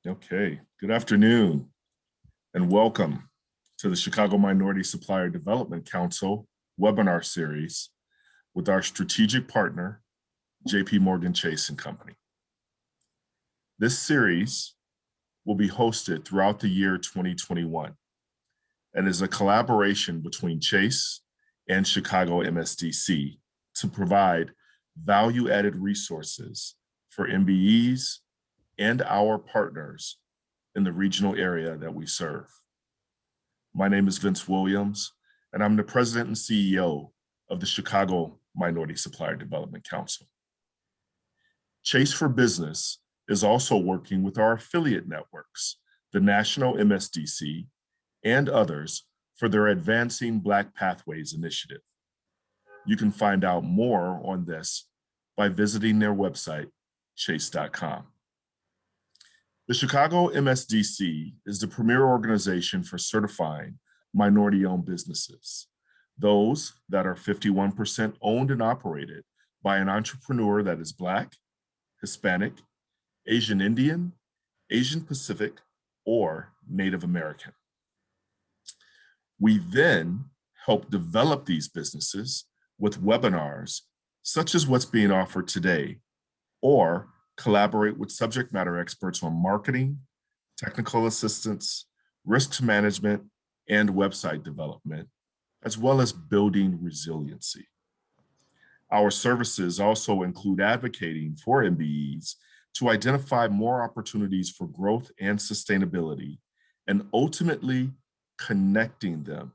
Okay, good afternoon and welcome to the Chicago Minority Supplier Development Council webinar series with our strategic partner, JP Chase & Company. This series will be hosted throughout the year 2021 and is a collaboration between Chase and ChicagoMSDC to provide value-added resources for MBEs and our partners in the regional area that we serve. My name is Vince Williams, and I'm the president and CEO of the Chicago Minority Supplier Development Council. Chase for Business is also working with our affiliate networks, the National MSDC, and others for their Advancing Black Pathways initiative. You can find out more on this by visiting their website, chase.com. The Chicago MSDC is the premier organization for certifying minority-owned businesses, those that are 51% owned and operated by an entrepreneur that is Black, Hispanic, Asian Indian, Asian Pacific, or Native American. We then help develop these businesses with webinars such as what's being offered today, or collaborate with subject matter experts on marketing, technical assistance, risk management, and website development, as well as building resiliency. Our services also include advocating for MBEs to identify more opportunities for growth and sustainability, and ultimately connecting them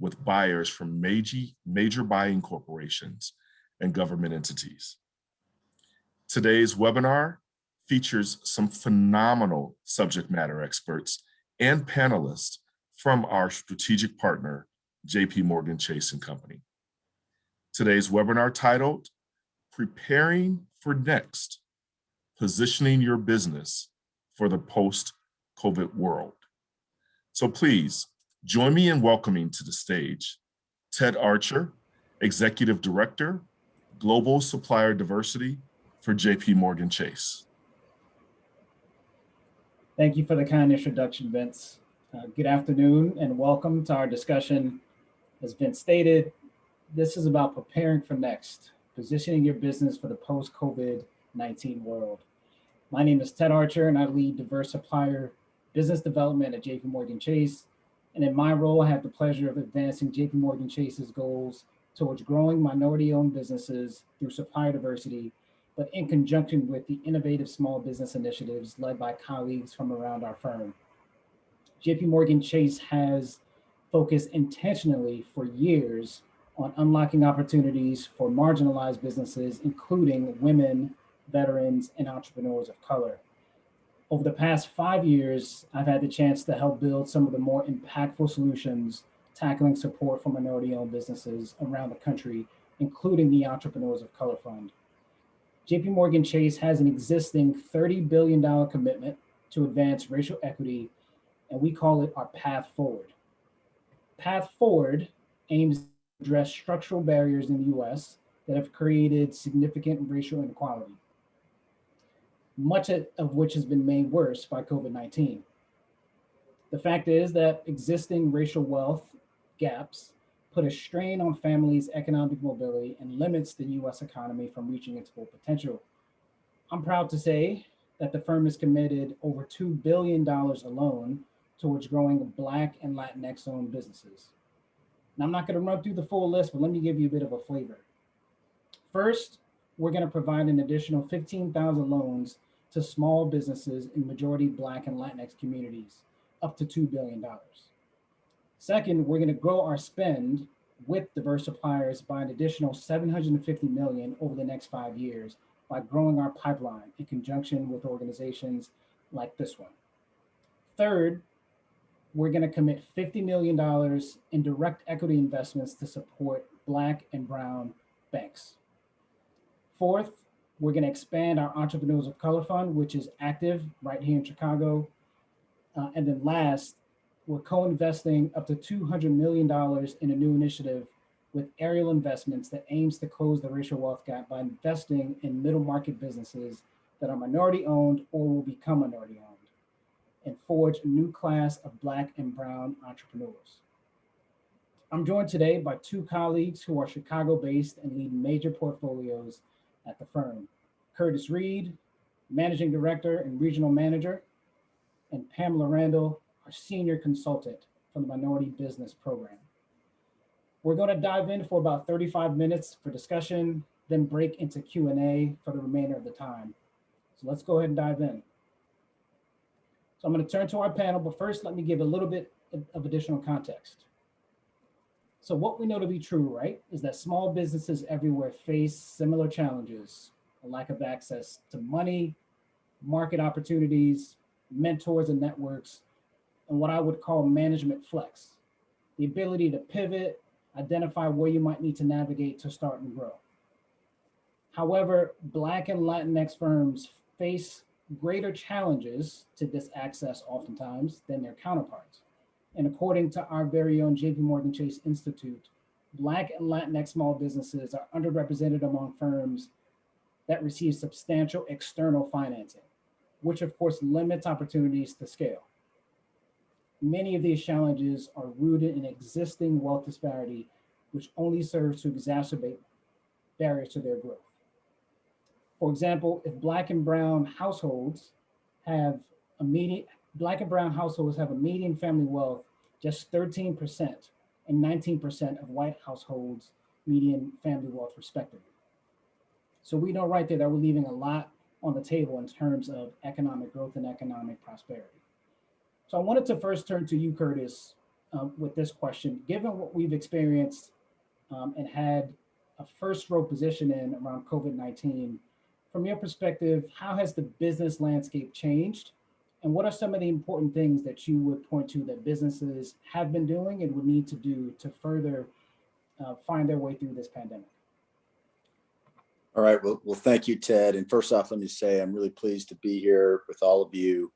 with buyers from major buying corporations and government entities. Today's webinar features some phenomenal subject matter experts and panelists from our strategic partner, JP Chase & Company. Today's webinar titled, Preparing for Next, Positioning Your Business for the Post-COVID World. So please join me in welcoming to the stage Ted Archer, Executive Director, Global Supplier Diversity for JP Chase. Thank you for the kind introduction, Vince. Good afternoon and welcome to our discussion. As Vince stated, this is about preparing for next, positioning your business for the post-COVID-19 world. My name is Ted Archer and I lead diverse supplier business development at JP Chase. And in my role, I have the pleasure of advancing JP Chase's goals towards growing minority-owned businesses through supplier diversity, but in conjunction with the innovative small business initiatives led by colleagues from around our firm. JP Chase has focused intentionally for years on unlocking opportunities for marginalized businesses, including women, veterans, and entrepreneurs of color. Over the past 5 years, I've had the chance to help build some of the more impactful solutions tackling support for minority-owned businesses around the country, including the Entrepreneurs of Color Fund. JP Chase has an existing $30 billion commitment to advance racial equity, and we call it our Path Forward. Path Forward aims to address structural barriers in the US that have created significant racial inequality, much of which has been made worse by COVID-19. The fact is that existing racial wealth gaps put a strain on families' economic mobility and limits the US economy from reaching its full potential. I'm proud to say that the firm has committed over $2 billion alone towards growing Black and Latinx-owned businesses. Now, I'm not going to run through the full list, but let me give you a bit of a flavor. First, we're going to provide an additional 15,000 loans to small businesses in majority Black and Latinx communities, up to $2 billion. Second, we're going to grow our spend with diverse suppliers by an additional $750 million over the next 5 years by growing our pipeline in conjunction with organizations like this one. Third, we're going to commit $50 million in direct equity investments to support Black and Brown banks. Fourth, we're going to expand our Entrepreneurs of Color Fund, which is active right here in Chicago. And then last, we're co-investing up to $200 million in a new initiative with Ariel Investments that aims to close the racial wealth gap by investing in middle market businesses that are minority owned or will become minority owned. and forge a new class of Black and Brown entrepreneurs. I'm joined today by two colleagues who are Chicago-based and lead major portfolios at the firm. Curtis Reed, Managing Director and Regional Manager, and Pamela Randall, our Senior Consultant from the Minority Business Program. We're going to dive in for about 35 minutes for discussion, then break into Q&A for the remainder of the time. So let's go ahead and dive in. So I'm going to turn to our panel, but first let me give a little bit of additional context. So what we know to be true, right, is that small businesses everywhere face similar challenges: a lack of access to money, market opportunities, mentors and networks, and what I would call management flex, the ability to pivot, identify where you might need to navigate to start and grow. However, Black and Latinx firms face greater challenges to this access oftentimes than their counterparts. And according to our very own JP Chase Institute, Black and Latinx small businesses are underrepresented among firms that receive substantial external financing, which of course limits opportunities to scale. Many of these challenges are rooted in existing wealth disparity, which only serves to exacerbate barriers to their growth. For example, if Black and Brown households have a median family wealth just 13% and 19% of white households median family wealth respectively. So we know right there that we're leaving a lot on the table in terms of economic growth and economic prosperity. So I wanted to first turn to you, Curtis, with this question. Given what we've experienced and had a first row position in around COVID-19, from your perspective, how has the business landscape changed? And what are some of the important things that you would point to that businesses have been doing and would need to do to further find their way through this pandemic? All right, well, thank you, Ted. And first off, let me say I'm really pleased to be here with all of you.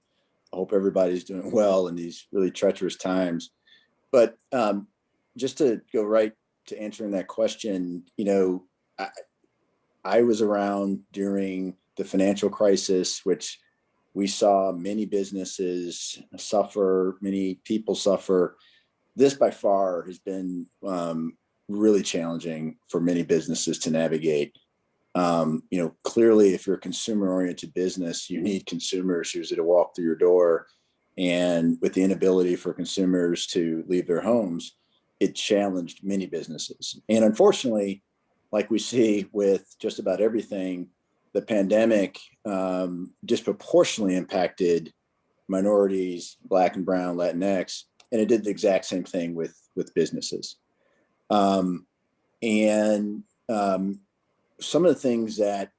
I hope everybody's doing well in these really treacherous times. But just to go right to answering that question, I was around during the financial crisis, which we saw many businesses suffer, many people suffer. This by far has been really challenging for many businesses to navigate. Clearly, if you're a consumer-oriented business, you need consumers usually to walk through your door. And with the inability for consumers to leave their homes, it challenged many businesses. And unfortunately, like we see with just about everything, the pandemic disproportionately impacted minorities, Black and Brown, Latinx, and it did the exact same thing with businesses. Some of the things that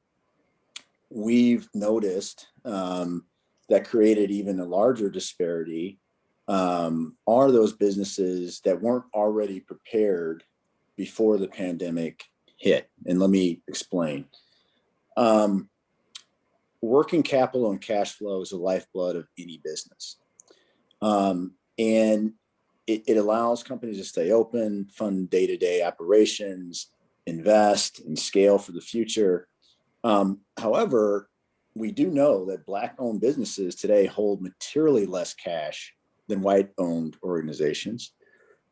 we've noticed that created even a larger disparity are those businesses that weren't already prepared before the pandemic hit. And let me explain. Working capital and cash flow is the lifeblood of any business. And it allows companies to stay open, fund day-to-day operations, invest and scale for the future. However, we do know that Black-owned businesses today hold materially less cash than white-owned organizations.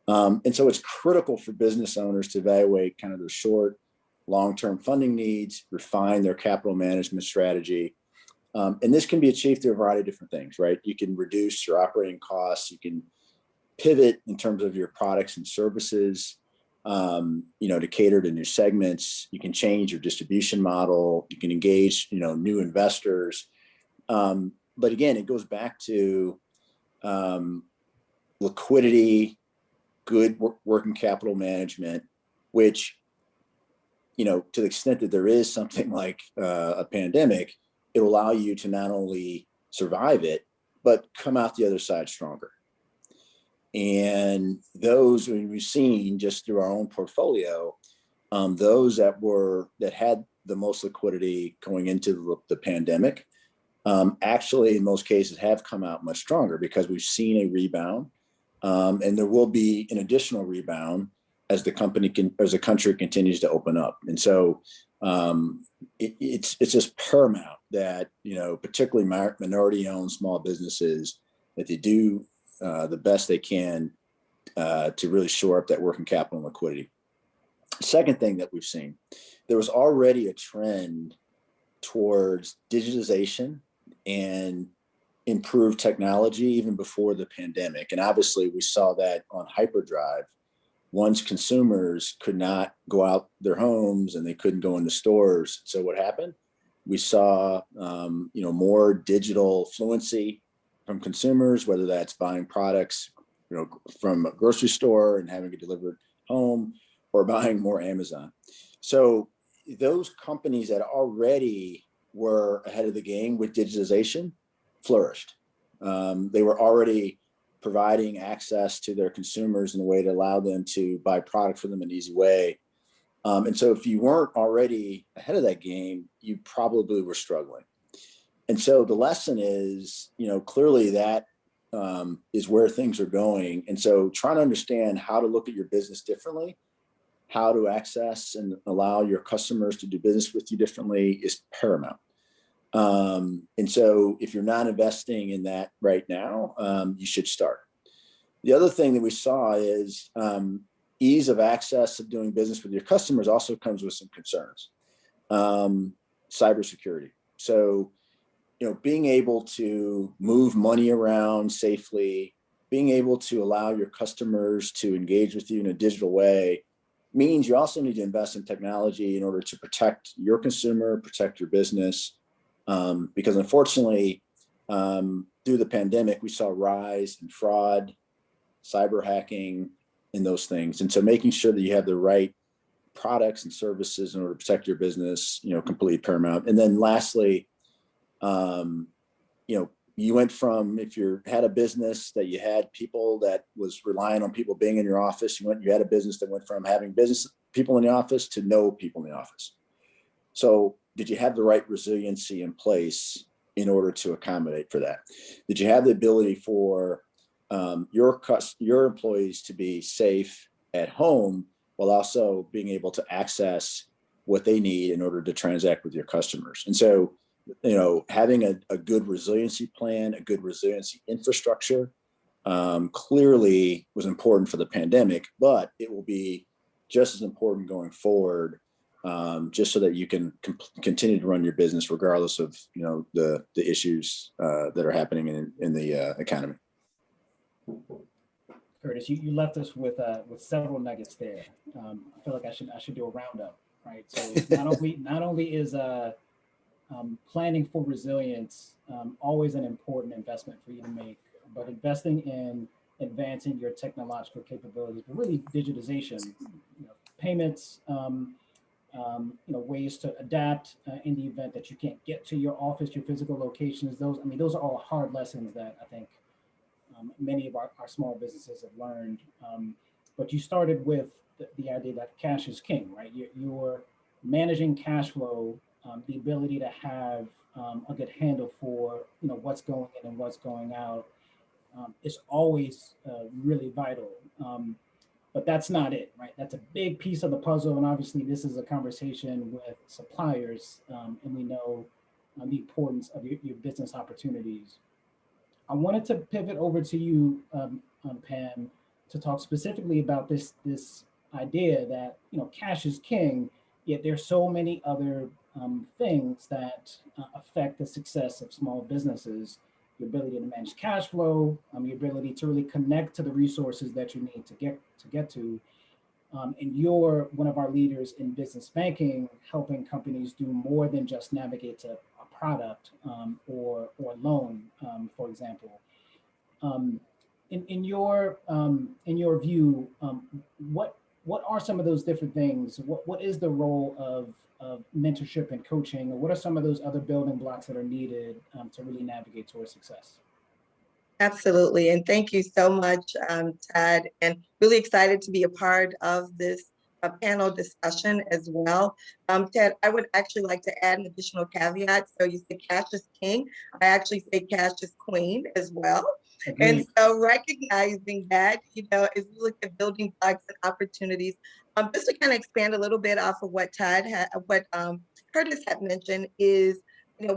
And so it's critical for business owners to evaluate kind of their short, long-term funding needs, refine their capital management strategy. And this can be achieved through a variety of different things, right? You can reduce your operating costs. You can pivot in terms of your products and services, to cater to new segments. You can change your distribution model. You can engage, new investors. But again, it goes back to liquidity, good working capital management, which, to the extent that there is something like a pandemic, it'll allow you to not only survive it, but come out the other side stronger. And those we've seen just through our own portfolio, those that had the most liquidity going into the pandemic, actually in most cases have come out much stronger because we've seen a rebound, and there will be an additional rebound as the country continues to open up. And so it's just paramount that particularly minority-owned small businesses that they do the best they can to really shore up that working capital and liquidity. Second thing that we've seen, there was already a trend towards digitization and improved technology even before the pandemic. And obviously we saw that on hyperdrive once consumers could not go out their homes and they couldn't go into stores. So what happened? We saw more digital fluency from consumers, whether that's buying products from a grocery store and having it delivered home, or buying more Amazon. So those companies that already were ahead of the game with digitization flourished. They were already providing access to their consumers in a way to allow them to buy product for them in an easy way. And so if you weren't already ahead of that game, you probably were struggling. And so the lesson is, clearly that is where things are going. And so trying to understand how to look at your business differently, how to access and allow your customers to do business with you differently is paramount. And so if you're not investing in that right now, you should start. The other thing that we saw is ease of access of doing business with your customers also comes with some concerns. Cybersecurity. So, being able to move money around safely, being able to allow your customers to engage with you in a digital way means you also need to invest in technology in order to protect your consumer, protect your business. Because unfortunately, through the pandemic, we saw a rise in fraud, cyber hacking, and those things. And so making sure that you have the right products and services in order to protect your business, completely paramount. And then lastly, you went from, if you had a business that you had people that was relying on people being in your office, you had a business that went from having business people in the office to no people in the office. So did you have the right resiliency in place in order to accommodate for that? Did you have the ability for your employees to be safe at home while also being able to access what they need in order to transact with your customers? And so, having a good resiliency plan, a good resiliency infrastructure, clearly was important for the pandemic, but it will be just as important going forward, just so that you can continue to run your business regardless of the issues that are happening in the economy. Curtis, you left us with several nuggets there. I feel like I should do a roundup, right? So not only is planning for resilience always an important investment for you to make, but investing in advancing your technological capabilities, but really digitization, payments, ways to adapt in the event that you can't get to your office, your physical locations. Those are all hard lessons that I think many of our small businesses have learned. But you started with the idea that cash is king, right? You're managing cash flow, the ability to have a good handle for what's going in and what's going out is always really vital. But that's not it, right? That's a big piece of the puzzle. And obviously this is a conversation with suppliers, and we know the importance of your business opportunities. I wanted to pivot over to you, Pam, to talk specifically about this idea that cash is king, yet there's so many other things that affect the success of small businesses. Your ability to manage cash flow, your ability to really connect to the resources that you need to get to. And you're one of our leaders in business banking, helping companies do more than just navigate to a product or loan, for example. In your view, what are some of those different things? What is the role of mentorship and coaching? Or what are some of those other building blocks that are needed to really navigate towards success? Absolutely. And thank you so much, Ted, and really excited to be a part of this panel discussion as well. Ted, I would actually like to add an additional caveat. So you say cash is king. I actually say cash is queen as well. Agreed. And so recognizing that, as we look at building blocks and opportunities, just to kind of expand a little bit off of what Curtis had mentioned is,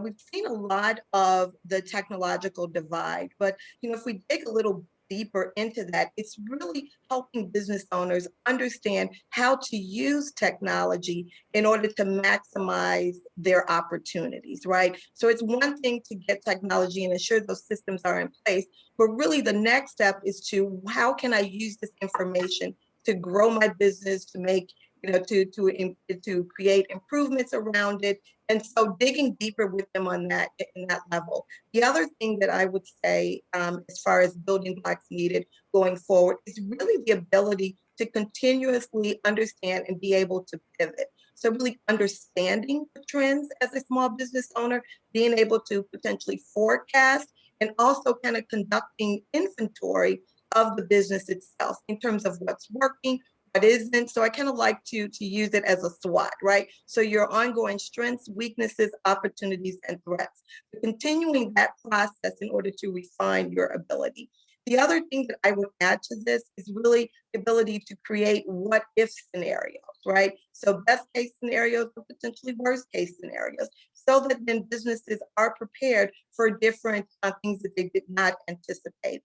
we've seen a lot of the technological divide, but, if we dig a little deeper into that, it's really helping business owners understand how to use technology in order to maximize their opportunities, right? So it's one thing to get technology and ensure those systems are in place, but really the next step is to how can I use this information to grow my business, to make, to create improvements around it. And so digging deeper with them on that in that level. The other thing that I would say, as far as building blocks needed going forward, is really the ability to continuously understand and be able to pivot. So really understanding the trends as a small business owner, being able to potentially forecast, and also kind of conducting inventory of the business itself in terms of what's working, what isn't. So I kind of like to use it as a SWOT, right? So your ongoing strengths, weaknesses, opportunities, and threats. Continuing that process in order to refine your ability. The other thing that I would add to this is really the ability to create what if scenarios, right? So best case scenarios, but potentially worst case scenarios, so that then businesses are prepared for different things that they did not anticipate.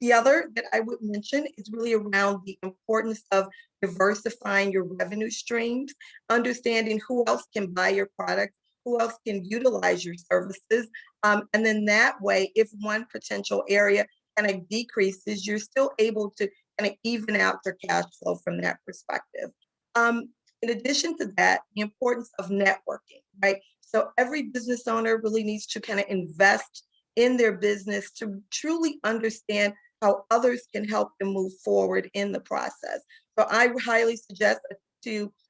The other that I would mention is really around the importance of diversifying your revenue streams, understanding who else can buy your products, who else can utilize your services. And then that way, if one potential area kind of decreases, you're still able to kind of even out your cash flow from that perspective. In addition to that, the importance of networking, right? So every business owner really needs to kind of invest in their business to truly understand how others can help them move forward in the process. So I highly suggest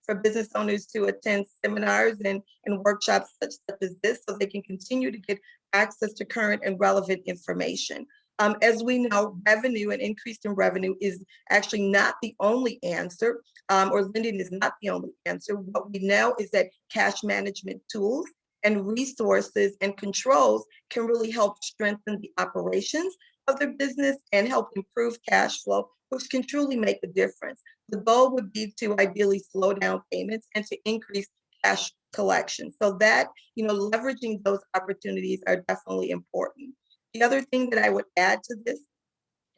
for business owners to attend seminars and workshops such as this so they can continue to get access to current and relevant information. As we know, revenue and increase in revenue is actually not the only answer, or lending is not the only answer. What we know is that cash management tools and resources and controls can really help strengthen the operations of their business and help improve cash flow, which can truly make a difference. The goal would be to ideally slow down payments and to increase cash collection. So that, leveraging those opportunities are definitely important. The other thing that I would add to this is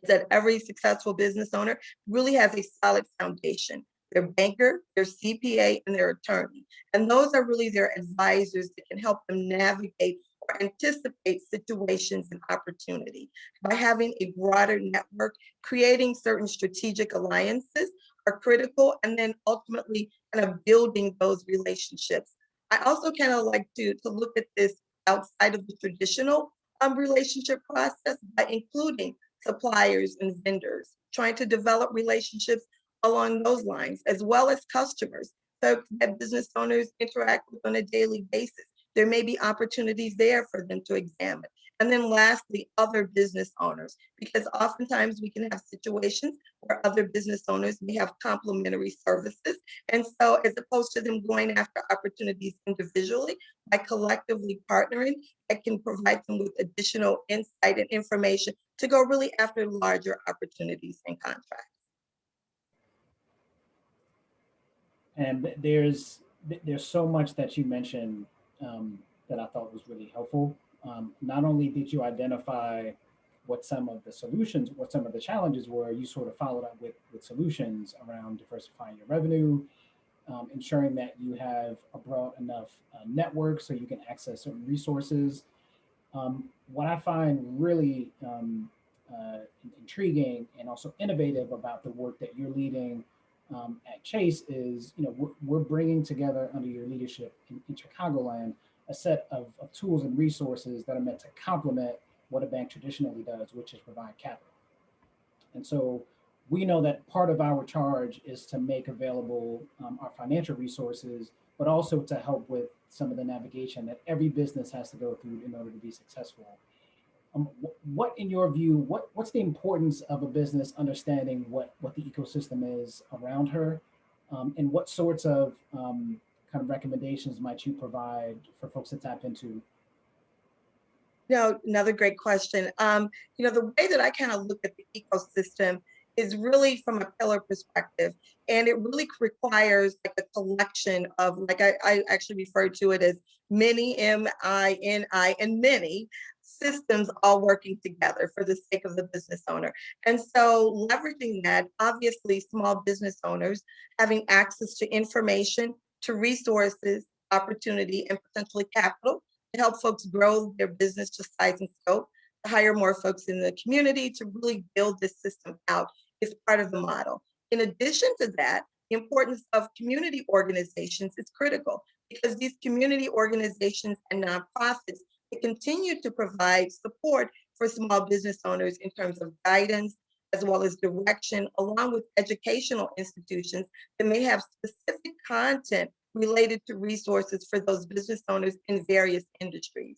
that every successful business owner really has a solid foundation. Their banker, their CPA, and their attorney. And those are really their advisors that can help them navigate or anticipate situations and opportunity. By having a broader network, creating certain strategic alliances are critical, and then ultimately kind of building those relationships. I also kind of like to look at this outside of the traditional relationship process by including suppliers and vendors, trying to develop relationships along those lines, as well as customers so that business owners interact with on a daily basis. There may be opportunities there for them to examine. And then lastly, other business owners, because oftentimes we can have situations where other business owners may have complementary services. And so as opposed to them going after opportunities individually, by collectively partnering, that can provide them with additional insight and information to go really after larger opportunities and contracts. And there's so much that you mentioned that I thought was really helpful. Not only did you identify what some of the challenges were, you sort of followed up with solutions around diversifying your revenue, ensuring that you have a broad enough network so you can access certain resources. What I find really intriguing and also innovative about the work that you're leading at Chase is, we're bringing together under your leadership in Chicagoland a set of tools and resources that are meant to complement what a bank traditionally does, which is provide capital. And so we know that part of our charge is to make available our financial resources, but also to help with some of the navigation that every business has to go through in order to be successful. What, in your view, what's the importance of a business understanding what the ecosystem is around her, and what sorts of kind of recommendations might you provide for folks to tap into? No, another great question. The way that I kind of look at the ecosystem is really from a pillar perspective. And it really requires like a collection of, like I actually refer to it as many, M-I-N-I, and many systems all working together for the sake of the business owner. And so leveraging that, obviously small business owners having access to information, to resources, opportunity, and potentially capital to help folks grow their business to size and scope, to hire more folks in the community, to really build this system out is part of the model. In addition to that, the importance of community organizations is critical because these community organizations and nonprofits continue to provide support for small business owners in terms of guidance as well as direction, along with educational institutions that may have specific content related to resources for those business owners in various industries.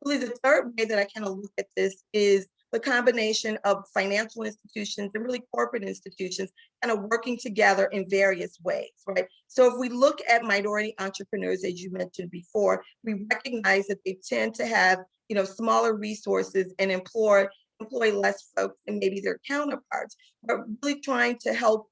Really, the third way that I kind of look at this is the combination of financial institutions and really corporate institutions kind of working together in various ways, right? So if we look at minority entrepreneurs, as you mentioned before, we recognize that they tend to have, smaller resources and employ less folks than maybe their counterparts, but really trying to help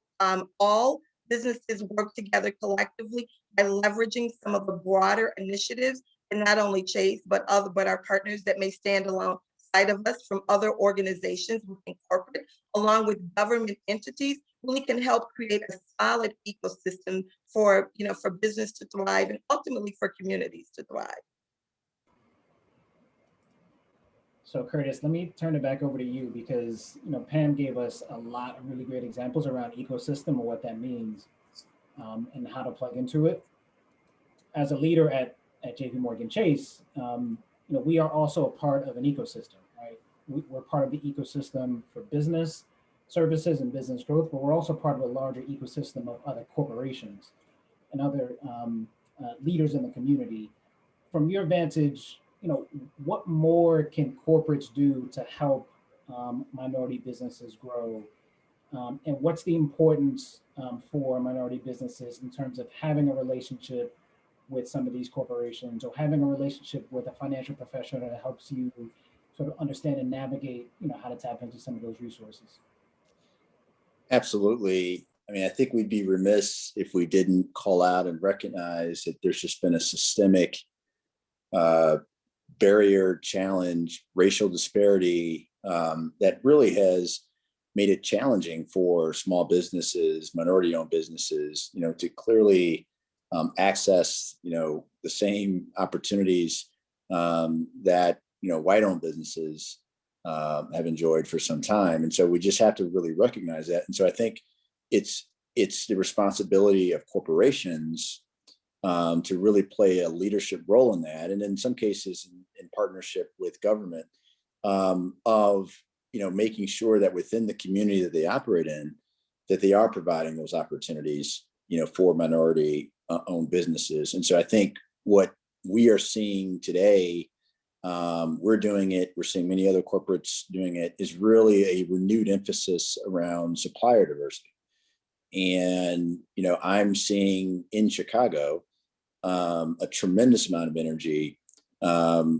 all businesses work together collectively by leveraging some of the broader initiatives, and not only Chase, but our partners that may stand alongside of us from other organizations within corporate, along with government entities, really can help create a solid ecosystem for business to thrive and ultimately for communities to thrive. So Curtis, let me turn it back over to you because Pam gave us a lot of really great examples around ecosystem and what that means, and how to plug into it. As a leader at JP Morgan Chase, we are also a part of an ecosystem, right? We're part of the ecosystem for business services and business growth, but we're also part of a larger ecosystem of other corporations and other leaders in the community. From your vantage, what more can corporates do to help minority businesses grow? And what's the importance for minority businesses in terms of having a relationship with some of these corporations or having a relationship with a financial professional that helps you sort of understand and navigate, how to tap into some of those resources? Absolutely. I mean, I think we'd be remiss if we didn't call out and recognize that there's just been a systemic barrier, challenge, racial disparity that really has made it challenging for small businesses, minority-owned businesses, to clearly access, the same opportunities that white-owned businesses have enjoyed for some time. And so we just have to really recognize that. And so I think it's the responsibility of corporations to really play a leadership role in that, and in some cases in partnership with government, of making sure that within the community that they operate in, that they are providing those opportunities for minority owned businesses. And so I think what we are seeing today, we're doing it, we're seeing many other corporates doing it, is really a renewed emphasis around supplier diversity. And I'm seeing in Chicago a tremendous amount of energy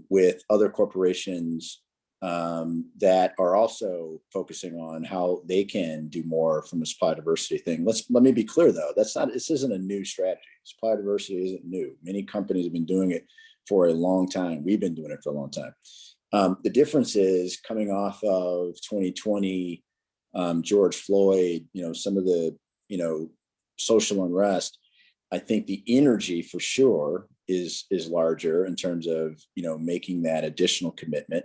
with other corporations that are also focusing on how they can do more from a supply diversity thing. Let me be clear though, this isn't a new strategy. Supply diversity isn't new. Many companies have been doing it for a long time. We've been doing it for a long time. The difference is coming off of 2020, George Floyd, some of the social unrest. I think the energy for sure is larger in terms of making that additional commitment.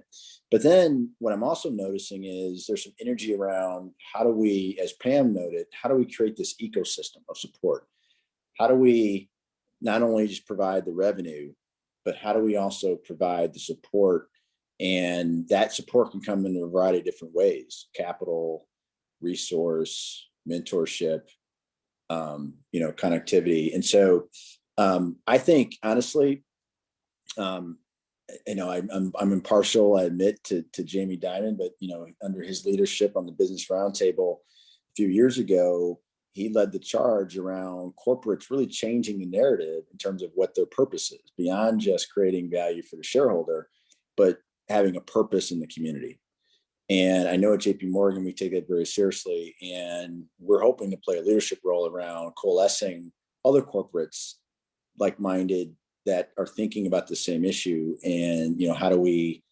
But then what I'm also noticing is there's some energy around how do we, as Pam noted, how do we create this ecosystem of support? How do we not only just provide the revenue, but how do we also provide the support? And that support can come in a variety of different ways: capital, resource, mentorship, connectivity. And so I think honestly, I'm impartial, I admit, to Jamie Dimon, but under his leadership on the Business Roundtable a few years ago, he led the charge around corporates really changing the narrative in terms of what their purpose is, beyond just creating value for the shareholder, but having a purpose in the community. And I know at JP Morgan, we take that very seriously. And we're hoping to play a leadership role around coalescing other corporates like-minded that are thinking about the same issue. And, how do we,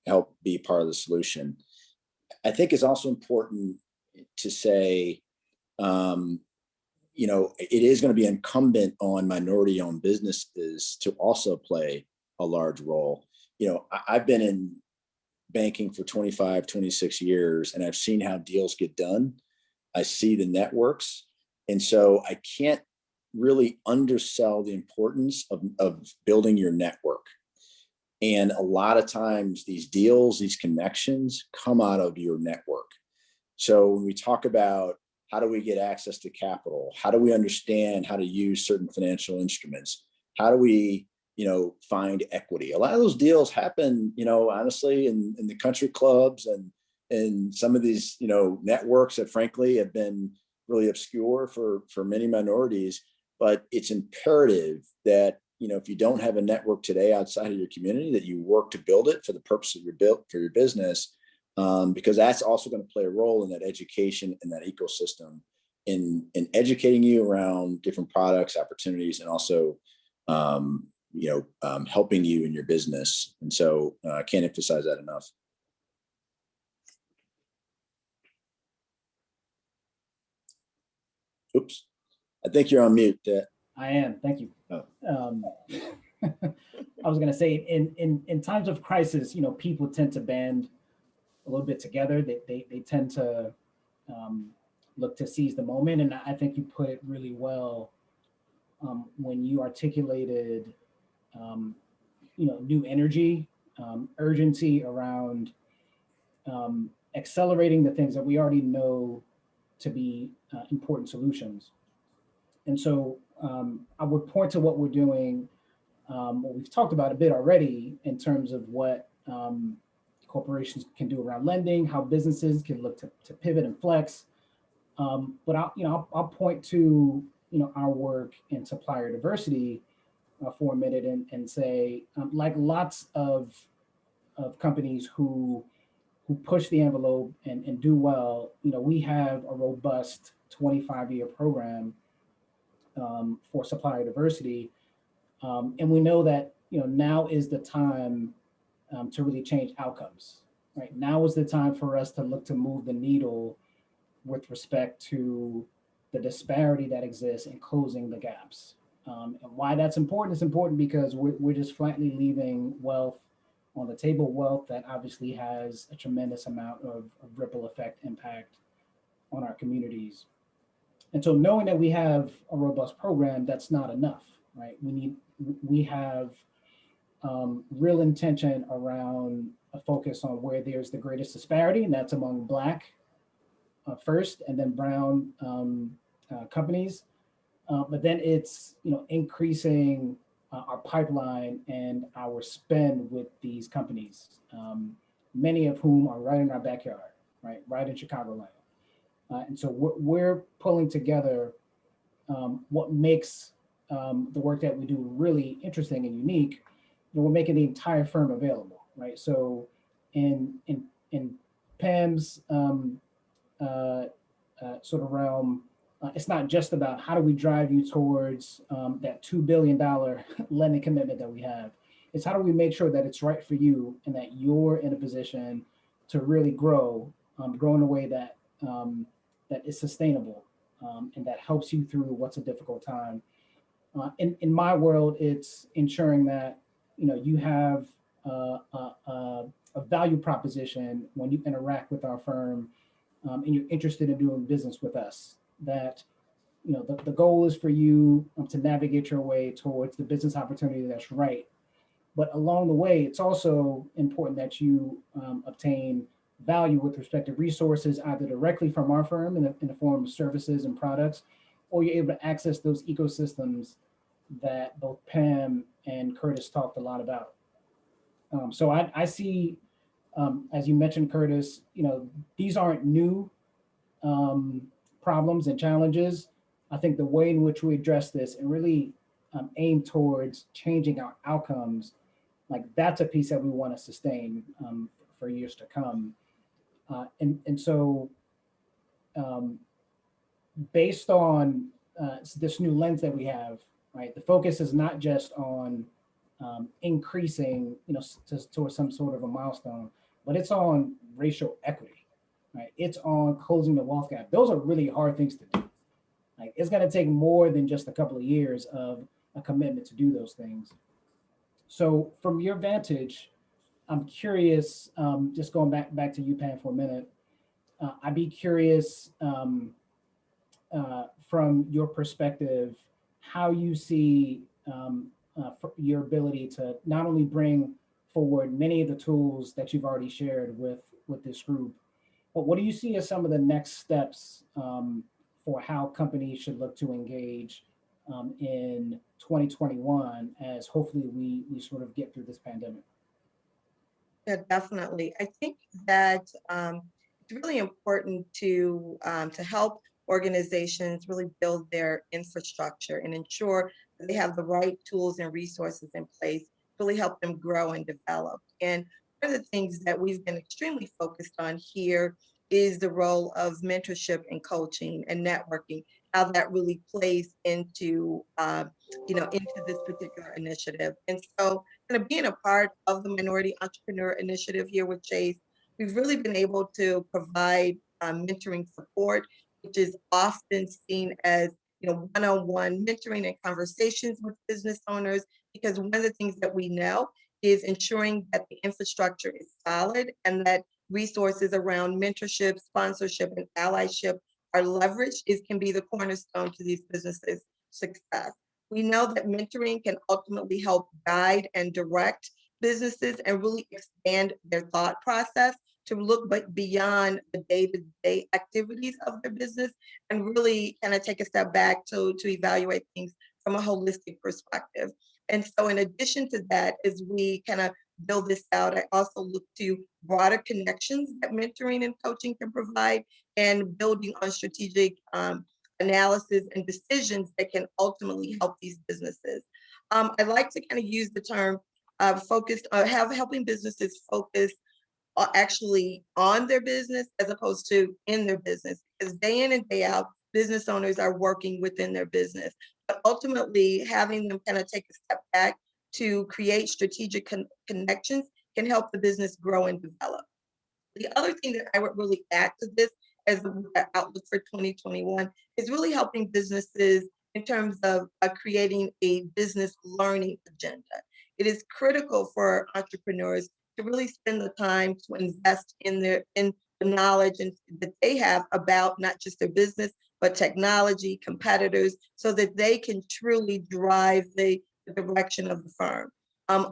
help be part of the solution? I think it's also important to say, it is going to be incumbent on minority-owned businesses to also play a large role. I've been in banking for 25, 26 years, and I've seen how deals get done. I see the networks. And so I can't really undersell the importance of building your network. And a lot of times these deals, these connections come out of your network. So when we talk about how do we get access to capital, how do we understand how to use certain financial instruments, how do we find equity? A lot of those deals happen, honestly, in the country clubs and some of these, networks that frankly have been really obscure for many minorities. But it's imperative that, if you don't have a network today outside of your community, that you work to build it for the purpose of your business, because that's also going to play a role in that education and that ecosystem in educating you around different products, opportunities, and also helping you in your business. And so I can't emphasize that enough. Oops, I think you're on mute. I am. Thank you. Oh. I was going to say, in times of crisis, people tend to band a little bit together. They tend to look to seize the moment, and I think you put it really well when you articulated, new energy, urgency around accelerating the things that we already know to be important solutions. And so I would point to what we're doing, what we've talked about a bit already in terms of what corporations can do around lending, how businesses can look to pivot and flex. But I'll point to our work in supplier diversity for a minute and say, like lots of companies who push the envelope and do well, we have a robust 25-year program for supplier diversity. And we know that, now is the time to really change outcomes, right? Now is the time for us to look to move the needle with respect to the disparity that exists and closing the gaps. And why that's important? It's important because we're just flatly leaving wealth on the table, wealth that obviously has a tremendous amount of ripple effect impact on our communities. And so knowing that we have a robust program, that's not enough, right? We have real intention around a focus on where there's the greatest disparity, and that's among Black first, and then brown companies. But then it's increasing our pipeline and our spend with these companies, many of whom are right in our backyard, right in Chicagoland. And so we're pulling together what makes the work that we do really interesting and unique. We're making the entire firm available, right? So in Pam's sort of realm, it's not just about how do we drive you towards that $2 billion lending commitment that we have. It's how do we make sure that it's right for you and that you're in a position to really grow in a way that that is sustainable and that helps you through what's a difficult time. In my world, it's ensuring that you have a value proposition when you interact with our firm and you're interested in doing business with us. That the goal is for you to navigate your way towards the business opportunity that's right. But along the way, it's also important that you obtain value with respect to resources, either directly from our firm in the form of services and products, or you're able to access those ecosystems that both Pam and Curtis talked a lot about. So I see, as you mentioned, Curtis, these aren't new problems and challenges. I think the way in which we address this and really aim towards changing our outcomes, like that's a piece that we want to sustain for years to come. And so based on this new lens that we have, right, the focus is not just on increasing, towards some sort of a milestone, but it's on racial equity, right? It's on closing the wealth gap. Those are really hard things to do. Like, it's going to take more than just a couple of years of a commitment to do those things. So from your vantage, I'm curious, just going back to you, Pam, for a minute. I'd be curious from your perspective, how you see your ability to not only bring forward many of the tools that you've already shared with this group, but what do you see as some of the next steps for how companies should look to engage in 2021 as hopefully we sort of get through this pandemic? Yeah, definitely. I think that it's really important to help organizations really build their infrastructure and ensure that they have the right tools and resources in place to really help them grow and develop. And one of the things that we've been extremely focused on here is the role of mentorship and coaching and networking, how that really plays into into this particular initiative. And so kind of being a part of the Minority Entrepreneur Initiative here with Chase, we've really been able to provide mentoring support, which is often seen as one-on-one mentoring and conversations with business owners, because one of the things that we know is ensuring that the infrastructure is solid and that resources around mentorship, sponsorship, and allyship are leveraged can be the cornerstone to these businesses' success. We know that mentoring can ultimately help guide and direct businesses and really expand their thought process to look beyond the day-to-day activities of their business and really kind of take a step back to evaluate things from a holistic perspective. And so in addition to that, as we kind of build this out, I also look to broader connections that mentoring and coaching can provide and building on strategic analysis and decisions that can ultimately help these businesses. I like to kind of use the term helping businesses focus actually on their business as opposed to in their business, because day in and day out, business owners are working within their business. But ultimately, having them kind of take a step back to create strategic connections can help the business grow and develop. The other thing that I would really add to this as the outlook for 2021 is really helping businesses in terms of creating a business learning agenda. It is critical for entrepreneurs to really spend the time to invest in the knowledge that they have about not just their business, but technology, competitors, so that they can truly drive the direction of the firm.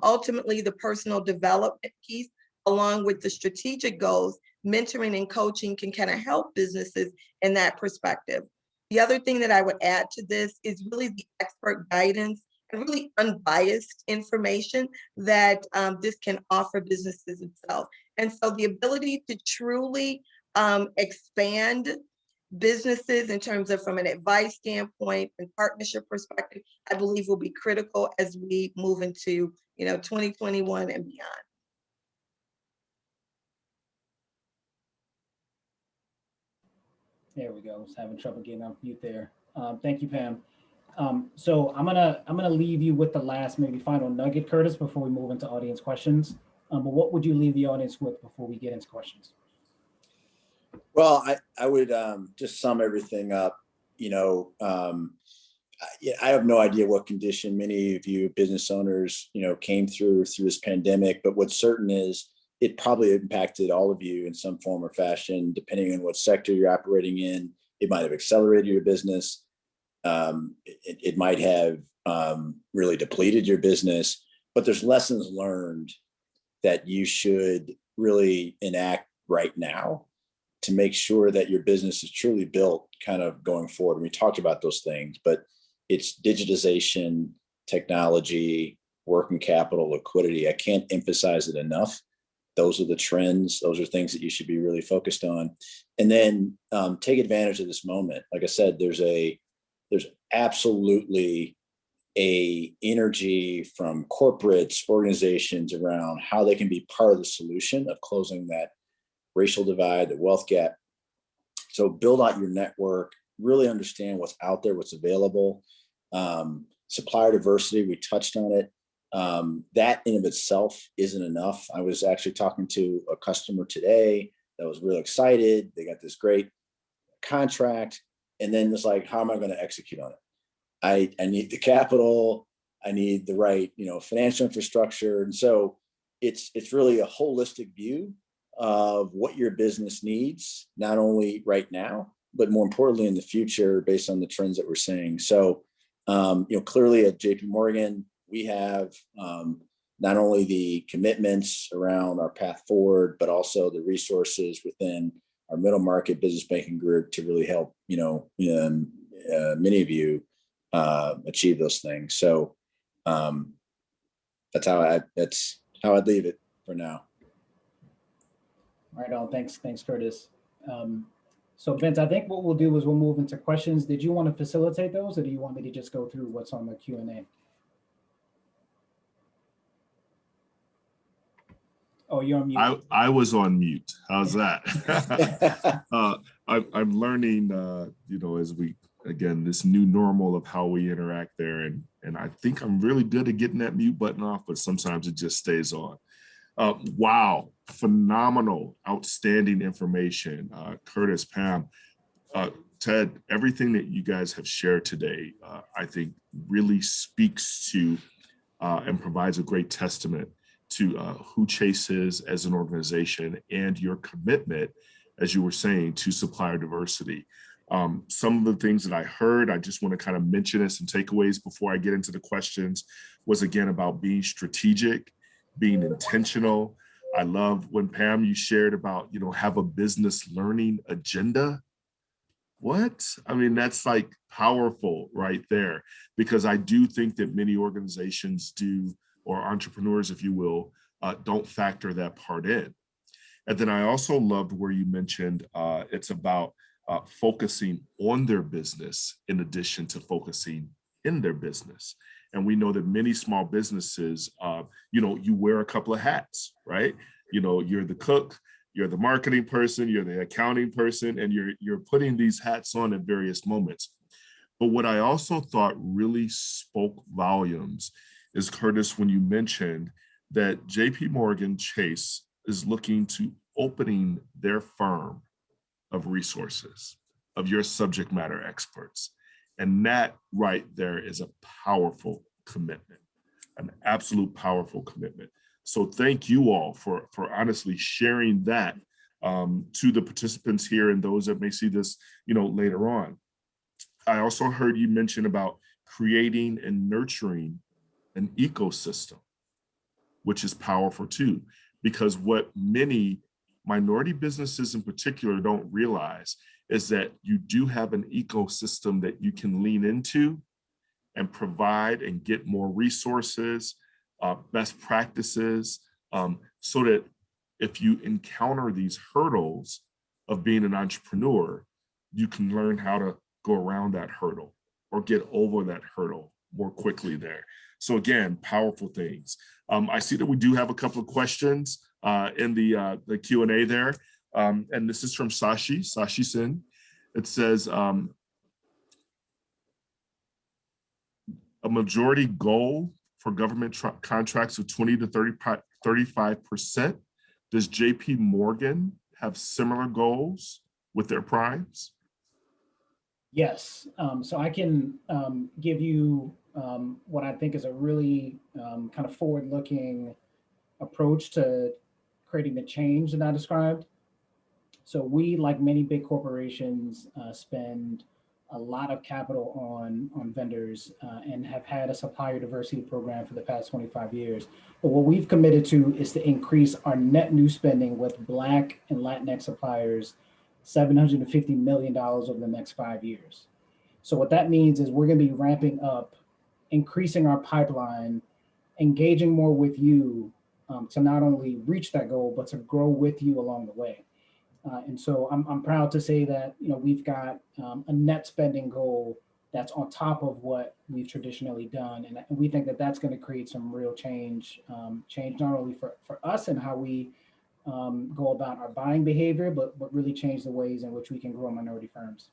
Ultimately, the personal development piece, along with the strategic goals, mentoring and coaching can kind of help businesses in that perspective. The other thing that I would add to this is really the expert guidance and really unbiased information that this can offer businesses itself. And so the ability to truly expand businesses in terms of from an advice standpoint and partnership perspective, I believe will be critical as we move into 2021 and beyond. There we go. I was having trouble getting off mute there. Thank you, Pam. So I'm gonna leave you with the last maybe final nugget, Curtis, before we move into audience questions. But what would you leave the audience with before we get into questions? Well, I would just sum everything up. I have no idea what condition many of you business owners, came through this pandemic, but what's certain is it probably impacted all of you in some form or fashion, depending on what sector you're operating in. It might have accelerated your business. It might have really depleted your business, but there's lessons learned that you should really enact right now to make sure that your business is truly built kind of going forward. And we talked about those things, but it's digitization, technology, working capital, liquidity. I can't emphasize it enough. Those are the trends. Those are things that you should be really focused on. And then take advantage of this moment. Like I said, there's absolutely a energy from corporates, organizations around how they can be part of the solution of closing that racial divide, the wealth gap. So build out your network, really understand what's out there, what's available. Supplier diversity, we touched on it. That in of itself isn't enough. I was actually talking to a customer today that was real excited. They got this great contract, and then it's like, how am I going to execute on it? I need the capital, I need the right, financial infrastructure. And so it's really a holistic view of what your business needs, not only right now, but more importantly in the future based on the trends that we're seeing. So, clearly at JP Morgan, we have not only the commitments around our path forward, but also the resources within our middle market business banking group to really help, many of you achieve those things. So that's how I'd leave it for now. Right on. Thanks, Curtis. So Vince, I think what we'll do is we'll move into questions. Did you want to facilitate those, or do you want me to just go through what's on the Q&A? Oh, you're on mute. I was on mute. How's that? I'm learning, as we, again, this new normal of how we interact there. And I think I'm really good at getting that mute button off, but sometimes it just stays on. Wow, phenomenal, outstanding information. Curtis, Pam, Ted, everything that you guys have shared today, I think really speaks to and provides a great testament to who Chase is as an organization and your commitment, as you were saying, to supplier diversity. Some of the things that I heard, I just want to kind of mention as some takeaways before I get into the questions, was again about being strategic, being intentional. I love when Pam, you shared about, have a business learning agenda. What? I mean, that's like powerful right there, because I do think that many organizations do, or entrepreneurs, if you will, don't factor that part in. And then I also loved where you mentioned it's about focusing on their business in addition to focusing in their business. And we know that many small businesses, you wear a couple of hats, right? You're the cook, you're the marketing person, you're the accounting person, and you're putting these hats on at various moments. But what I also thought really spoke volumes is, Curtis, when you mentioned that JP Morgan Chase is looking to opening their firm of resources, of your subject matter experts. And that right there is a powerful commitment, an absolute powerful commitment. So thank you all for honestly sharing that to the participants here and those that may see this, later on. I also heard you mention about creating and nurturing an ecosystem, which is powerful too, because what many minority businesses in particular don't realize is that you do have an ecosystem that you can lean into and provide and get more resources, best practices, so that if you encounter these hurdles of being an entrepreneur, you can learn how to go around that hurdle or get over that hurdle more quickly there. So again, powerful things. I see that we do have a couple of questions in the Q&A there. And this is from Sashi Sin. It says, a majority goal for government contracts of 20 to 35%. Does JP Morgan have similar goals with their primes? Yes, so I can give you what I think is a really kind of forward-looking approach to creating the change that I described. So we, like many big corporations, spend a lot of capital on vendors and have had a supplier diversity program for the past 25 years. But what we've committed to is to increase our net new spending with Black and Latinx suppliers $750 million over the next 5 years. So what that means is we're going to be ramping up, increasing our pipeline, engaging more with you to not only reach that goal, but to grow with you along the way. And so I'm proud to say that we've got a net spending goal that's on top of what we've traditionally done. And we think that that's going to create some real change, change not only for us and how we go about our buying behavior, but really change the ways in which we can grow minority firms.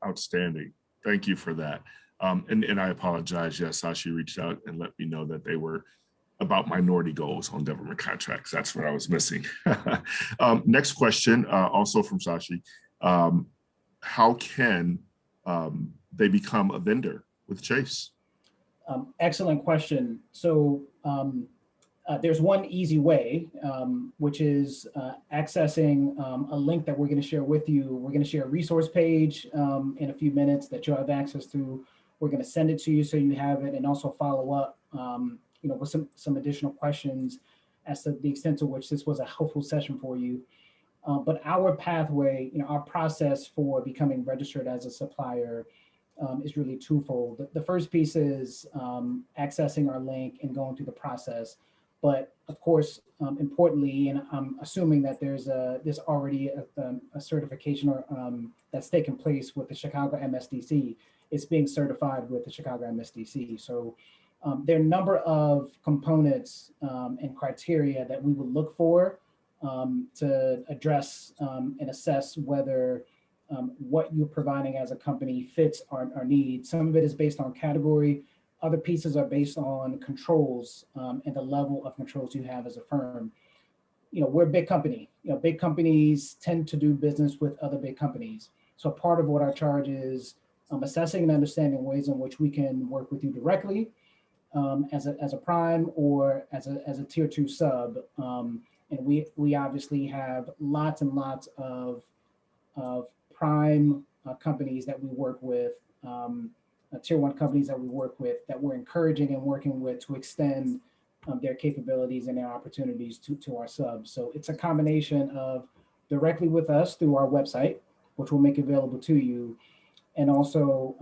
Outstanding. Thank you for that. And I apologize. Yes, Sashi reached out and let me know that they were about minority goals on government contracts. That's what I was missing. Next question, also from Sashi. How can they become a vendor with Chase? Excellent question. So there's one easy way, which is accessing a link that we're going to share with you. We're going to share a resource page in a few minutes that you'll have access to. We're going to send it to you so you have it, and also follow up with some additional questions as to the extent to which this was a helpful session for you. But our pathway, our process for becoming registered as a supplier is really twofold. The first piece is accessing our link and going through the process. But of course, importantly, and I'm assuming that there's already a certification or that's taken place with the ChicagoMSDC. It's being certified with the ChicagoMSDC. So there are a number of components and criteria that we would look for to address and assess whether what you're providing as a company fits our needs. Some of it is based on category. Other pieces are based on controls and the level of controls you have as a firm. We're a big company. Big companies tend to do business with other big companies. So part of what our charge is assessing and understanding ways in which we can work with you directly as a prime or as a tier 2 sub. And we obviously have lots and lots of prime companies that we work with, tier 1 companies that we work with, that we're encouraging and working with to extend their capabilities and their opportunities to our subs. So it's a combination of directly with us through our website, which we'll make available to you, and also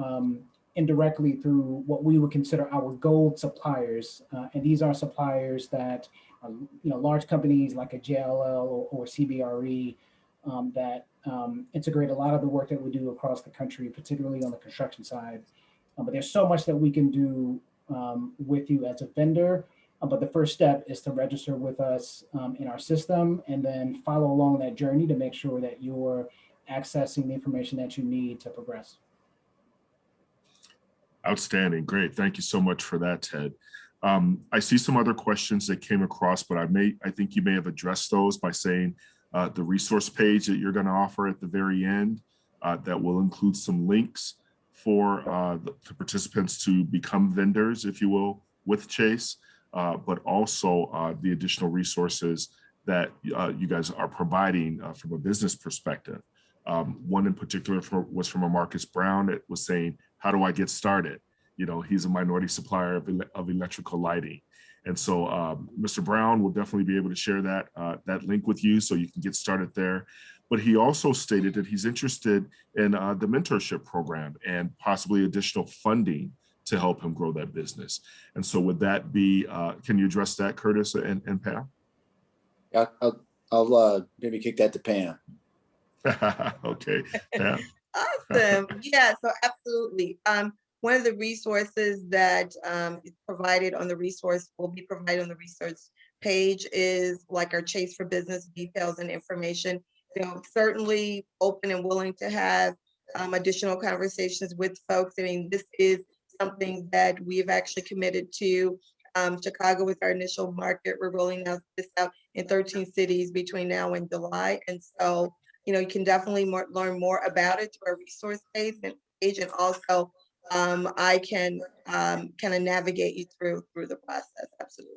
indirectly through what we would consider our gold suppliers. And these are suppliers that are, large companies like a JLL or CBRE that integrate a lot of the work that we do across the country, particularly on the construction side. But there's so much that we can do with you as a vendor. But the first step is to register with us in our system and then follow along that journey to make sure that you're accessing the information that you need to progress. Outstanding. Great. Thank you so much for that, Ted. I see some other questions that came across, but I think you may have addressed those by saying the resource page that you're going to offer at the very end that will include some links for the participants to become vendors, if you will, with Chase, but also the additional resources that you guys are providing from a business perspective. One in particular was from a Marcus Brown. It was saying, how do I get started? He's a minority supplier of electrical lighting. And so Mr. Brown will definitely be able to share that link with you so you can get started there. But he also stated that he's interested in the mentorship program and possibly additional funding to help him grow that business. And so would that be, can you address that, Curtis and Pam? I'll maybe kick that to Pam. Okay, Pam. Awesome. Yeah, so absolutely. One of the resources that is provided on the resource, will be provided on the resource page, is like our Chase for Business details and information. Certainly open and willing to have additional conversations with folks. I mean, this is something that we've actually committed to. Chicago was our initial market. We're rolling this out in 13 cities between now and July. And so, you can definitely learn more about it through our resource page, and also I can kind of navigate you through the process. Absolutely.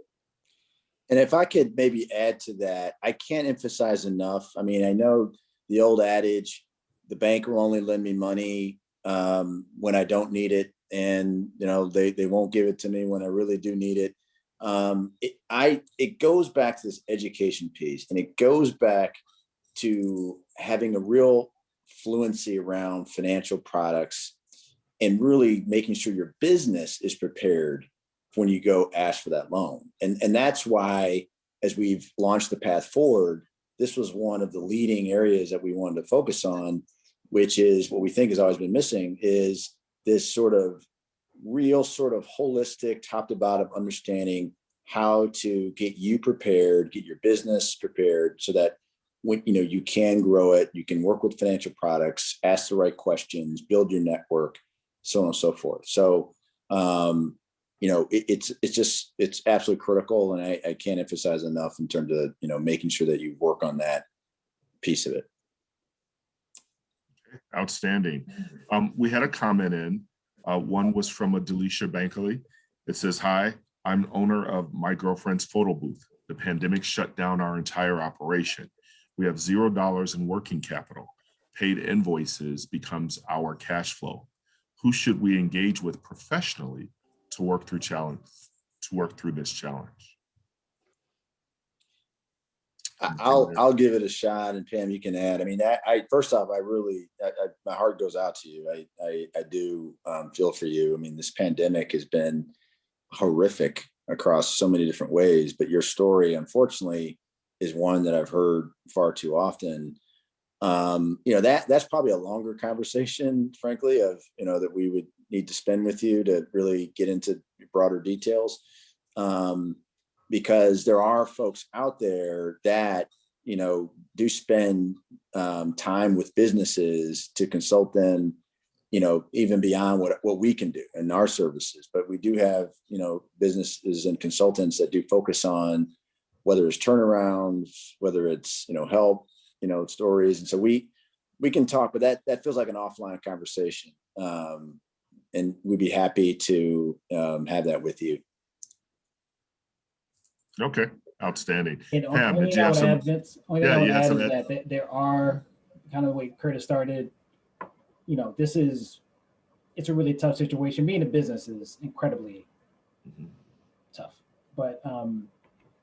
And if I could maybe add to that, I can't emphasize enough. I mean, I know the old adage, the bank will only lend me money when I don't need it. And, they won't give it to me when I really do need it. It goes back to this education piece, and it goes back to having a real fluency around financial products and really making sure your business is prepared when you go ask for that loan. And that's why, as we've launched the path forward, this was one of the leading areas that we wanted to focus on, which is what we think has always been missing, is this sort of real sort of holistic top to bottom understanding how to get you prepared, get your business prepared so that when you can grow it, you can work with financial products, ask the right questions, build your network, so on and so forth. So it's absolutely critical, and I can't emphasize enough in terms of making sure that you work on that piece of it. Outstanding. We had a comment in. One was from a Delisha Bankley. It says, "Hi, I'm owner of my girlfriend's photo booth. The pandemic shut down our entire operation. We have $0 in working capital. Paid invoices becomes our cash flow. Who should we engage with professionally to work through this challenge?" I'll give it a shot, and Pam, you can add. I mean, first off, my heart goes out to you. I do feel for you. I mean, this pandemic has been horrific across so many different ways, but your story, unfortunately, is one that I've heard far too often. That's probably a longer conversation, frankly, that we would need to spend with you to really get into broader details. Because there are folks out there that, do spend time with businesses to consult them, even beyond what we can do in our services. But we do have, businesses and consultants that do focus on whether it's turnarounds, whether it's, help, stories. And so we can talk, but that feels like an offline conversation. And we'd be happy to have that with you. Okay, outstanding. Pam, did you have some? That there are, kind of the way Curtis started, it's a really tough situation. Being a business is incredibly tough, but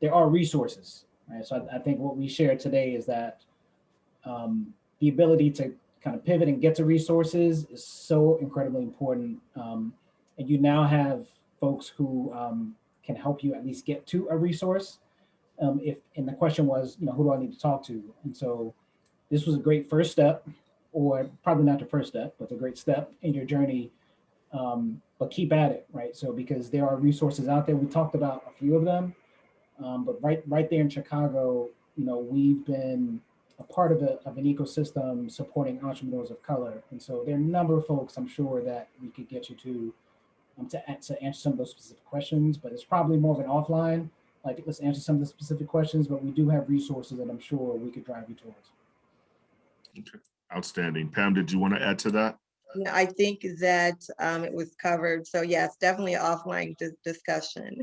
there are resources, right? So I think what we shared today is that the ability to kind of pivot and get to resources is so incredibly important. And you now have folks who can help you at least get to a resource. And the question was, who do I need to talk to? And so this was a great first step, or probably not the first step, but a great step in your journey. But keep at it, right? So because there are resources out there, we talked about a few of them, but right there in Chicago, we've been a part of an ecosystem supporting entrepreneurs of color. And so there are a number of folks I'm sure that we could get you to answer some of those specific questions, but it's probably more of an offline, like let's answer some of the specific questions, but we do have resources that I'm sure we could drive you towards. Okay, outstanding. Pam, did you want to add to that? No, I think that it was covered. So yes, definitely an offline discussion.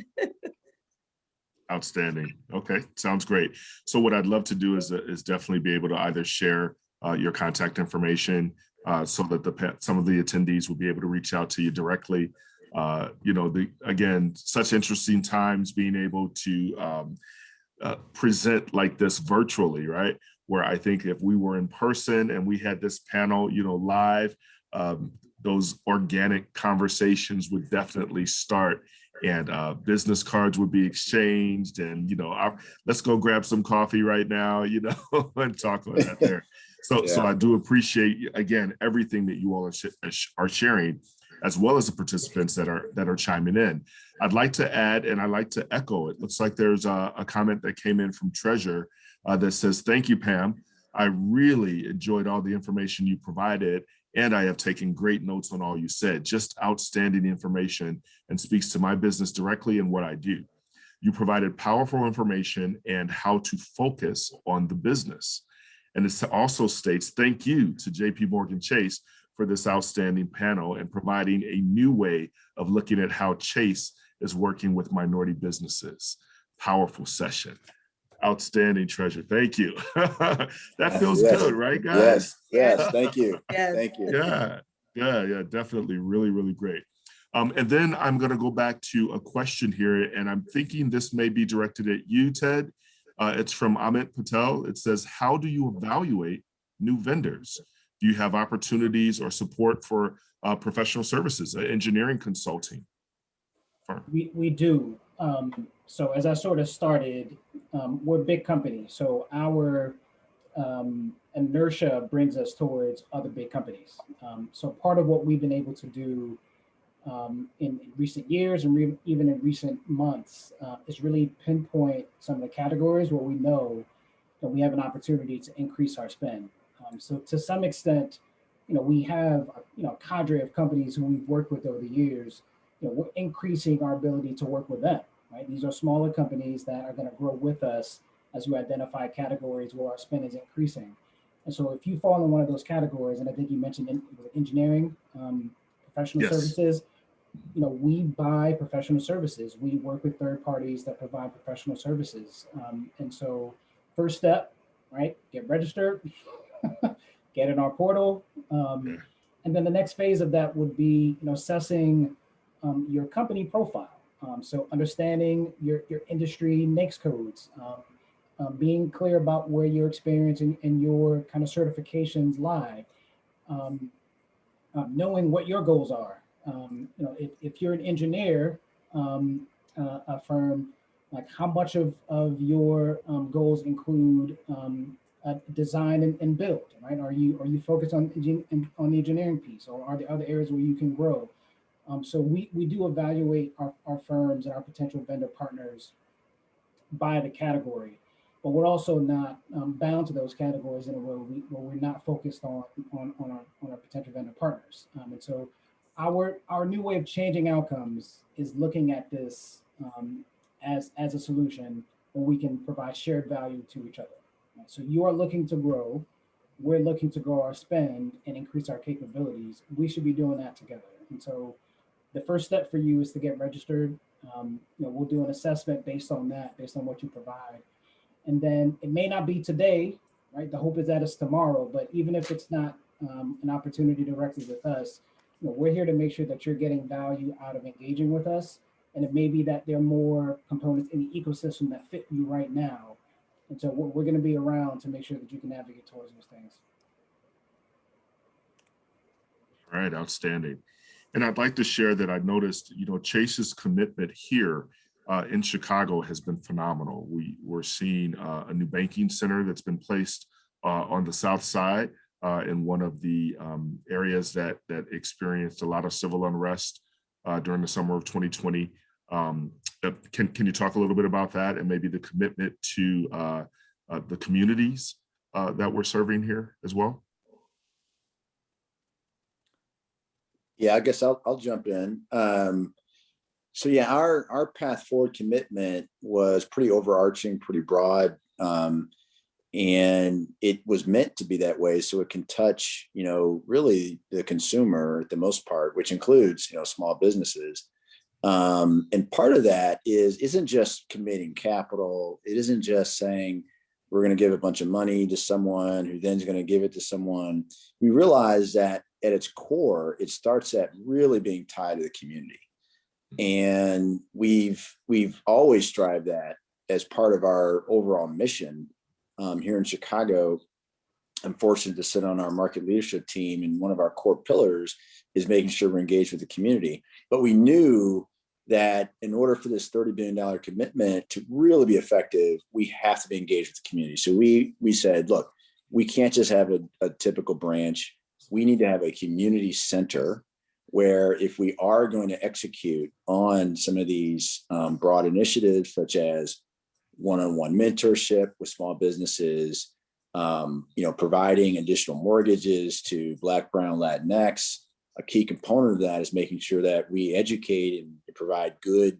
Outstanding. Okay, sounds great. So what I'd love to do is definitely be able to either share your contact information so that some of the attendees will be able to reach out to you directly. Again, such interesting times being able to present like this virtually, right? Where I think if we were in person and we had this panel, live, those organic conversations would definitely start, and business cards would be exchanged, and let's go grab some coffee right now, and talk about that there. So I do appreciate, again, everything that you all are sharing, as well as the participants that are chiming in. I'd like to add, and I'd like to echo it. Looks like there's a comment that came in from Treasure that says, "Thank you, Pam. I really enjoyed all the information you provided, and I have taken great notes on all you said. Just outstanding information and speaks to my business directly and what I do. You provided powerful information and how to focus on the business." And it also states, "Thank you to JP Morgan Chase for this outstanding panel and providing a new way of looking at how Chase is working with minority businesses. Powerful session." Outstanding, Treasure. Thank you. That feels good, right, guys? Yes. Thank you. Yes. Thank you. Yeah, definitely. Really, really great. And then I'm going to go back to a question here, and I'm thinking this may be directed at you, Ted. It's from Amit Patel. It says, "How do you evaluate new vendors? Do you have opportunities or support for professional services, engineering consulting?" We do. So as I sort of started, we're a big company. So our inertia brings us towards other big companies. So part of what we've been able to do in recent years and even in recent months is really pinpoint some of the categories where we know that we have an opportunity to increase our spend. So to some extent, we have a cadre of companies who we've worked with over the years. We're increasing our ability to work with them. Right? These are smaller companies that are going to grow with us as we identify categories where our spend is increasing. And so if you fall in one of those categories, and I think you mentioned engineering, professional Yes. services, we buy professional services. We work with third parties that provide professional services. And so first step, right, get registered, get in our portal. And then the next phase of that would be, assessing your company profile. So understanding your industry NAICS codes, being clear about where your experience and your kind of certifications lie, knowing what your goals are. If you're an engineer, a firm, like how much of your goals include design and build, right? Are you focused on the engineering piece, or are there other areas where you can grow? So we do evaluate our firms and our potential vendor partners by the category, but we're also not bound to those categories in a way where we're not focused on our potential vendor partners. And so our new way of changing outcomes is looking at this as a solution where we can provide shared value to each other. Right? So you are looking to grow, we're looking to grow our spend and increase our capabilities. We should be doing that together. And so the first step for you is to get registered. We'll do an assessment based on that, based on what you provide. And then it may not be today, right? The hope is that it's tomorrow, but even if it's not an opportunity directly with us, we're here to make sure that you're getting value out of engaging with us. And it may be that there are more components in the ecosystem that fit you right now. And so we're going to be around to make sure that you can navigate towards those things. All right, outstanding. And I'd like to share that I noticed, Chase's commitment here in Chicago has been phenomenal. We're seeing a new banking center that's been placed on the South Side in one of the areas that experienced a lot of civil unrest during the summer of 2020. Can you talk a little bit about that and maybe the commitment to the communities that we're serving here as well? Yeah, I guess I'll jump in. So yeah, our path forward commitment was pretty overarching, pretty broad, and it was meant to be that way so it can touch, really the consumer at the most part, which includes, small businesses. And part of that isn't just committing capital. It isn't just saying we're going to give a bunch of money to someone who then's going to give it to someone. We realize that at its core, it starts at really being tied to the community. And we've always strived that as part of our overall mission here in Chicago. I'm fortunate to sit on our market leadership team, and one of our core pillars is making sure we're engaged with the community. But we knew that in order for this $30 billion commitment to really be effective, we have to be engaged with the community. So we said, look, we can't just have a typical branch. We need to have a community center where if we are going to execute on some of these broad initiatives, such as one-on-one mentorship with small businesses, providing additional mortgages to Black, Brown, Latinx, a key component of that is making sure that we educate and provide good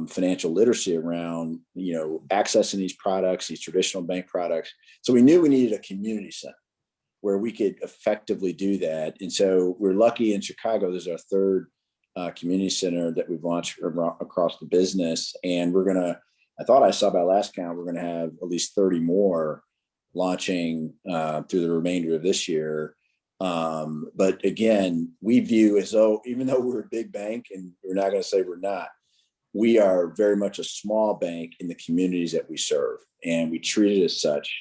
financial literacy around, accessing these products, these traditional bank products. So we knew we needed a community center where we could effectively do that. And so we're lucky in Chicago, there's our third community center that we've launched across the business. And I thought I saw by last count, we're gonna have at least 30 more launching through the remainder of this year. But again, we view as though, even though we're a big bank, and we're not gonna say we're not, we are very much a small bank in the communities that we serve, and we treat it as such.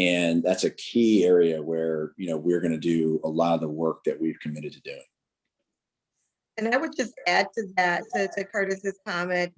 And that's a key area where, we're going to do a lot of the work that we've committed to doing. And I would just add to that, to Curtis's comment,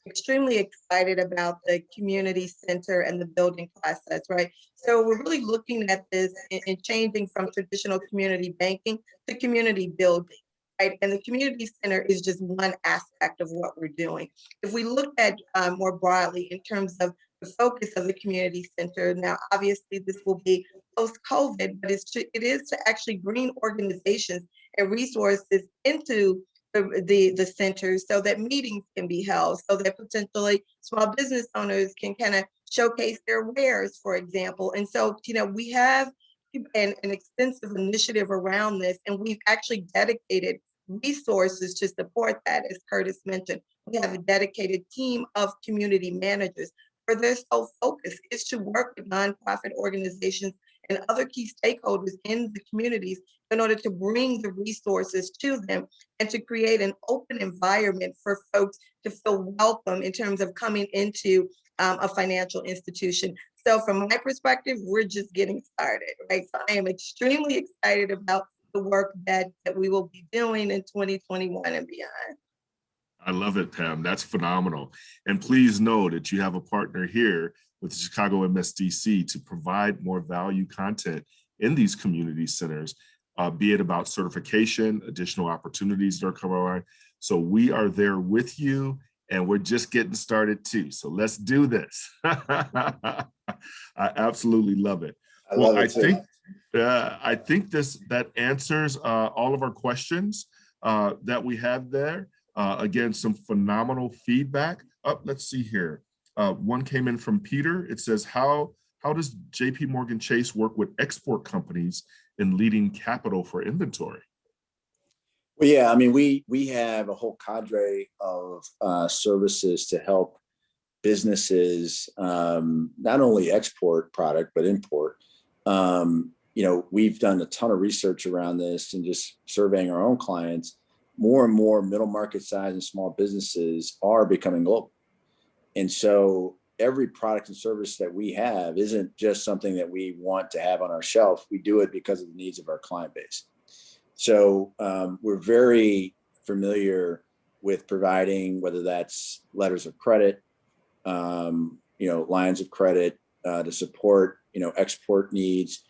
extremely excited about the community center and the building process, right? So we're really looking at this and changing from traditional community banking to community building, right? And the community center is just one aspect of what we're doing. If we look at more broadly in terms of the focus of the community center, now obviously this will be post-COVID, but it is to actually bring organizations and resources into the centers so that meetings can be held, so that potentially small business owners can kind of showcase their wares, for example. And so, we have an extensive initiative around this, and we've actually dedicated resources to support that. As Curtis mentioned, we have a dedicated team of community managers where their sole focus is to work with nonprofit organizations and other key stakeholders in the communities in order to bring the resources to them and to create an open environment for folks to feel welcome in terms of coming into a financial institution. So from my perspective, we're just getting started, right? So I am extremely excited about the work that we will be doing in 2021 and beyond. I love it, Pam. That's phenomenal. And please know that you have a partner here with the ChicagoMSDC to provide more value content in these community centers, be it about certification, additional opportunities that are coming around. So we are there with you, and we're just getting started too. So let's do this. I absolutely love it. I think that answers all of our questions that we had there. Again, some phenomenal feedback. Let's see here. One came in from Peter. It says, how does JP Morgan Chase work with export companies in leading capital for inventory? Well, yeah, I mean, we have a whole cadre of services to help businesses not only export product, but import. We've done a ton of research around this and just surveying our own clients. More and more middle market size and small businesses are becoming global. And so every product and service that we have isn't just something that we want to have on our shelf. We do it because of the needs of our client base. So we're very familiar with providing, whether that's letters of credit, lines of credit to support, export needs.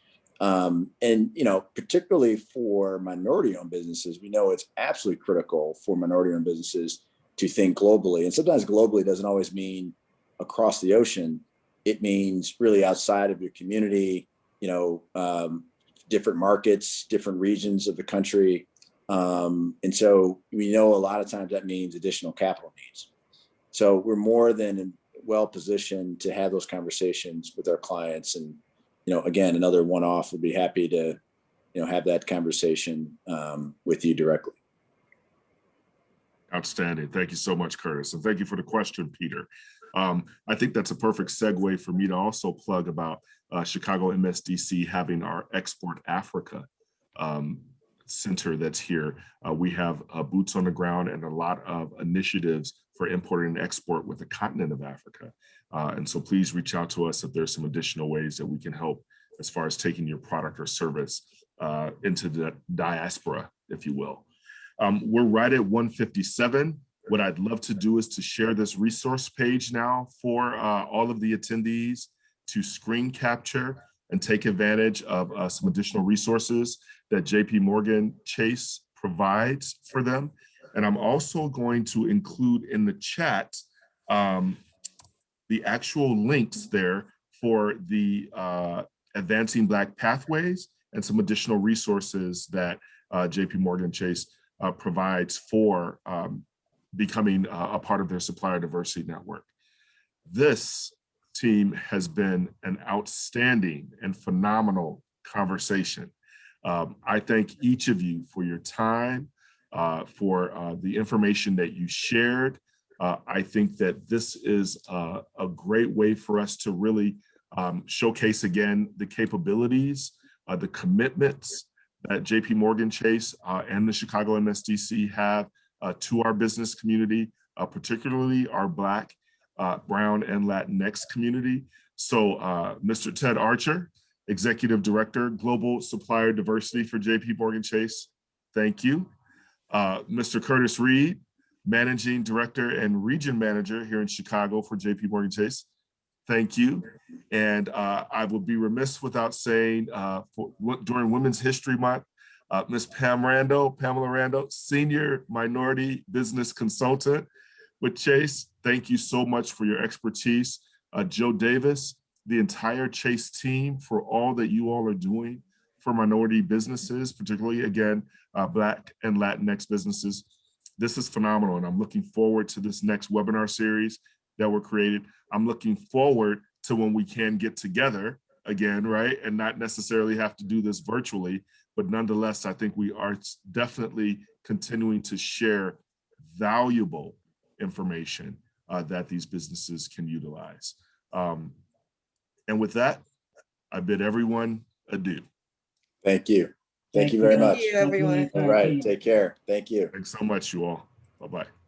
Particularly for minority-owned businesses, we know it's absolutely critical for minority-owned businesses to think globally. And sometimes globally doesn't always mean across the ocean. It means really outside of your community, different markets, different regions of the country. And so we know a lot of times that means additional capital needs. So we're more than well positioned to have those conversations with our clients. And again, another one-off, would be happy to, have that conversation with you directly. Outstanding. Thank you so much, Curtis. And thank you for the question, Peter. I think that's a perfect segue for me to also plug about ChicagoMSDC having our Export Africa center that's here. We have boots on the ground and a lot of initiatives for importing and export with the continent of Africa. And so please reach out to us if there's some additional ways that we can help as far as taking your product or service into the diaspora, if you will. We're right at 1:57. What I'd love to do is to share this resource page now for all of the attendees to screen capture and take advantage of some additional resources that JP Morgan Chase provides for them. And I'm also going to include in the chat the actual links there for the Advancing Black Pathways and some additional resources that JP Morgan Chase provides for becoming a part of their supplier diversity network. This team has been an outstanding and phenomenal conversation. I thank each of you for your time, for the information that you shared. I think that this is a great way for us to really showcase again the capabilities, the commitments that JP Morgan Chase and the ChicagoMSDC have to our business community, particularly our Black, Brown, and Latinx community. So Mr. Ted Archer, Executive Director, Global Supplier Diversity for JP Morgan Chase, thank you. Mr. Curtis Reed, Managing Director and Region Manager here in Chicago for JP Morgan Chase. Thank you. And I would be remiss without saying during Women's History Month, Ms. Pamela Rando, Senior Minority Business Consultant with Chase. Thank you so much for your expertise. Joe Davis, the entire Chase team for all that you all are doing for minority businesses, particularly, again, Black and Latinx businesses. This is phenomenal, and I'm looking forward to this next webinar series that we're created. I'm looking forward to when we can get together again, right? And not necessarily have to do this virtually, but nonetheless, I think we are definitely continuing to share valuable information that these businesses can utilize. And with that, I bid everyone adieu. Thank you. Thank you very much. Thank you, everyone. All right, take care. Thank you. Thanks so much, you all. Bye-bye.